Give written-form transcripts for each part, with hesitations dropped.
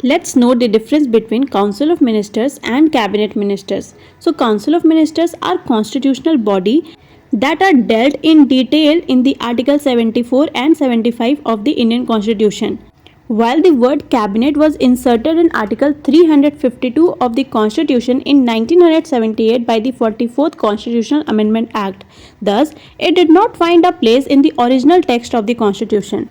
Let's note the difference between Council of Ministers and Cabinet Ministers. So Council of Ministers are constitutional body that are dealt in detail in the Article 74 and 75 of the Indian Constitution. While the word cabinet was inserted in Article 352 of the Constitution in 1978 by the 44th Constitutional Amendment Act, thus it did not find a place in the original text of the Constitution.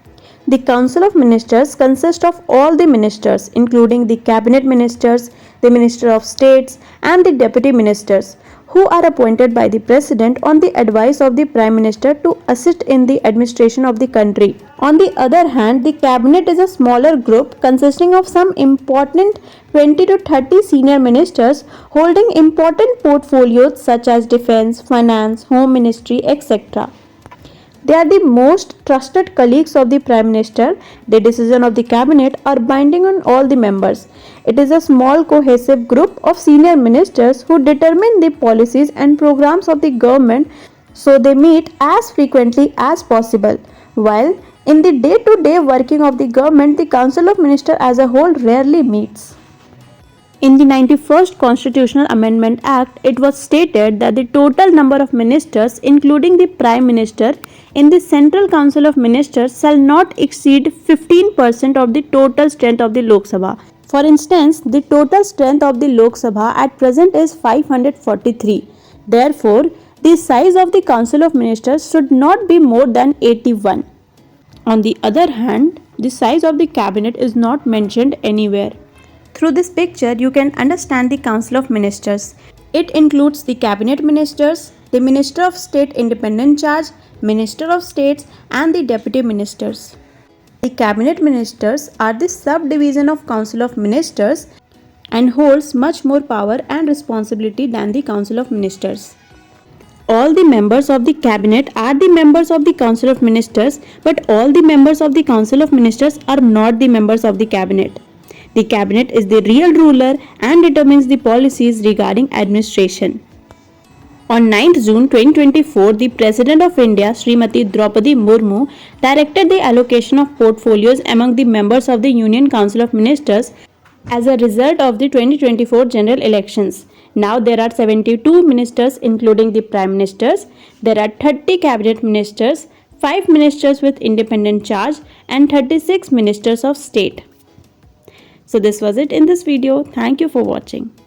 The Council of Ministers consists of all the ministers, including the cabinet ministers, the Minister of States, and the deputy ministers, who are appointed by the President on the advice of the Prime Minister to assist in the administration of the country. On the other hand, the cabinet is a smaller group consisting of some important 20 to 30 senior ministers holding important portfolios such as defense, finance, home ministry, etc. They are the most trusted colleagues of the Prime Minister. The decisions of the cabinet are binding on all the members. It is a small cohesive group of senior ministers who determine the policies and programs of the government, so they meet as frequently as possible. While in the day-to-day working of the government, the Council of Ministers as a whole rarely meets. In the 91st Constitutional Amendment Act, it was stated that the total number of ministers, including the Prime Minister, in the Central Council of Ministers shall not exceed 15% of the total strength of the Lok Sabha. For instance, the total strength of the Lok Sabha at present is 543. Therefore, the size of the Council of Ministers should not be more than 81. On the other hand, the size of the cabinet is not mentioned anywhere. Through this picture, you can understand the Council of Ministers. It includes the Cabinet Ministers, the Minister of State Independent Charge, Minister of States, and the Deputy Ministers. The Cabinet Ministers are the subdivision of Council of Ministers and holds much more power and responsibility than the Council of Ministers. All the members of the Cabinet are the members of the Council of Ministers, but all the members of the Council of Ministers are not the members of the Cabinet. The Cabinet is the real ruler and determines the policies regarding administration. On 9th June 2024, the President of India, Srimati Draupadi Murmu, directed the allocation of portfolios among the members of the Union Council of Ministers as a result of the 2024 general elections. Now there are 72 ministers including the Prime Ministers, there are 30 Cabinet Ministers, 5 ministers with independent charge, and 36 ministers of state. So this was it in this video. Thank you for watching.